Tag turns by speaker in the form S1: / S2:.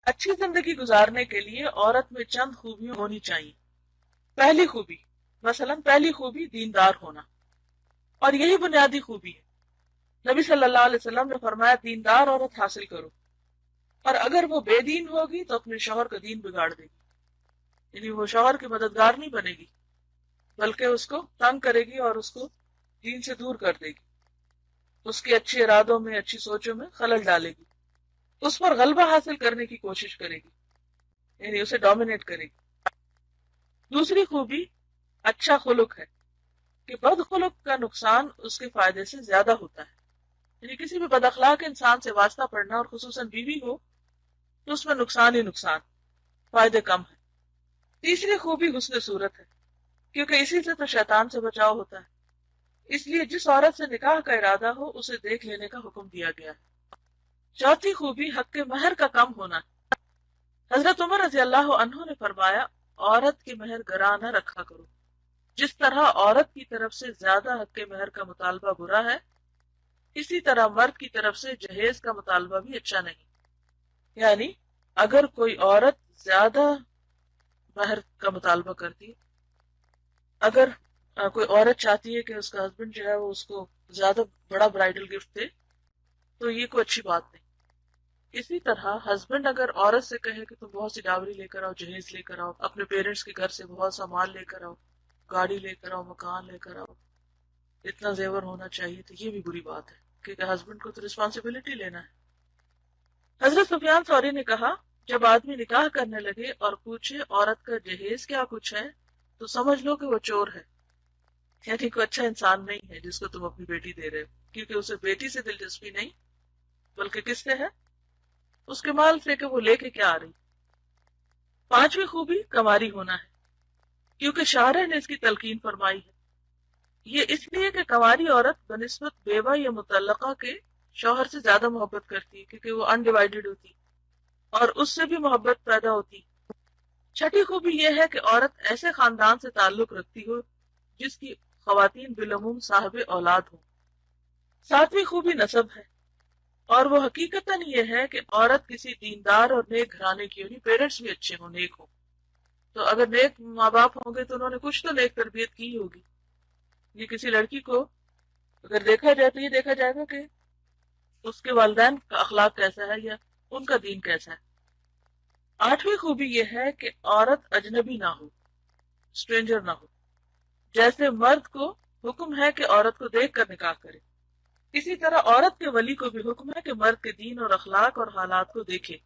S1: اچھی زندگی گزارنے کے لیے عورت میں چند خوبیاں ہونی چاہیے۔ پہلی خوبی، پہلی خوبی دیندار ہونا، اور یہی بنیادی خوبی ہے۔ نبی صلی اللہ علیہ وسلم نے فرمایا دیندار عورت حاصل کرو، اور اگر وہ بے دین ہوگی تو اپنے شوہر کا دین بگاڑ دے گی، یعنی وہ شوہر کی مددگار نہیں بنے گی بلکہ اس کو تنگ کرے گی اور اس کو دین سے دور کر دے گی، اس کے اچھے ارادوں میں، اچھی سوچوں میں خلل ڈالے گی، اس پر غلبہ حاصل کرنے کی کوشش کرے گی، یعنی اسے ڈومینیٹ کرے گی۔ دوسری خوبی اچھا خلق ہے کہ بد خلق کا نقصان اس کے فائدے سے زیادہ ہوتا ہے، یعنی کسی بھی بد اخلاق انسان سے واسطہ پڑنا، اور خصوصاً بیوی ہو، تو اس میں نقصان ہی نقصان، فائدے کم ہے۔ تیسری خوبی حسن صورت ہے، کیونکہ اسی سے تو شیطان سے بچاؤ ہوتا ہے، اس لیے جس عورت سے نکاح کا ارادہ ہو اسے دیکھ لینے کا حکم دیا گیا ہے۔ چوتھی خوبی حق کے مہر کا کم ہونا ہے۔ حضرت عمر رضی اللہ عنہ نے فرمایا عورت کے مہر گراں نہ رکھا کرو، جس طرح عورت کی طرف سے زیادہ حق کے مہر کا مطالبہ برا ہے، اسی طرح مرد کی طرف سے جہیز کا مطالبہ بھی اچھا نہیں۔ یعنی اگر کوئی عورت زیادہ مہر کا مطالبہ کرتی ہے، اگر کوئی عورت چاہتی ہے کہ اس کا ہسبینڈ جو ہے وہ اس کو زیادہ بڑا برائڈل گفٹ دے، تو یہ کوئی اچھی بات نہیں۔ اسی طرح ہسبینڈ اگر عورت سے کہے کہ تم بہت سی ڈاوری لے کر آؤ، جہیز لے کر آؤ، اپنے پیرنٹس کے گھر سے بہت سا مال لے کر آؤ، گاڑی لے کر آؤ، مکان لے کر آؤ، اتنا زیور ہونا چاہیے، تو یہ بھی بری بات ہے، کیونکہ ہسبینڈ کو تو رسپانسبلٹی لینا ہے۔ حضرت سفیان ثوری نے کہا جب آدمی نکاح کرنے لگے اور پوچھے عورت کا جہیز کیا کچھ ہے تو سمجھ لو کہ وہ چور ہے، یعنی کوئی اچھا انسان نہیں ہے جس کو تم اپنی بیٹی دے رہے ہو، کیونکہ اسے بیٹی سے دلچسپی نہیں بلکہ کس سے ہے؟ اس کے مال سے کہ وہ لے کے کیا آ رہی۔ پانچویں خوبی کماری ہونا ہے، کیونکہ شارع نے اس کی تلقین فرمائی ہے۔ یہ اس لیے کہ کنواری عورت بنسبت بیوہ یا مطلقہ کے شوہر سے زیادہ محبت کرتی ہے، کیونکہ وہ انڈیوائیڈڈ ہوتی اور اس سے بھی محبت پیدا ہوتی۔ چھٹی خوبی یہ ہے کہ عورت ایسے خاندان سے تعلق رکھتی ہو جس کی خواتین بالعموم صاحب اولاد ہوں۔ ساتویں خوبی نسب ہے، اور وہ حقیقتاً یہ ہے کہ عورت کسی دیندار اور نیک گھرانے کی ہونی، پیرنٹس بھی اچھے ہوں، نیک ہوں، تو اگر نیک ماں باپ ہوں گے تو انہوں نے کچھ تو نیک تربیت کی ہوگی۔ یہ کسی لڑکی کو اگر دیکھا جائے تو یہ دیکھا جائے گا کہ اس کے والدین کا اخلاق کیسا ہے یا ان کا دین کیسا ہے۔ آٹھویں خوبی یہ ہے کہ عورت اجنبی نہ ہو، اسٹرینجر نہ ہو۔ جیسے مرد کو حکم ہے کہ عورت کو دیکھ کر نکاح کرے، اسی طرح عورت کے ولی کو بھی حکم ہے کہ مرد کے دین اور اخلاق اور حالات کو دیکھے۔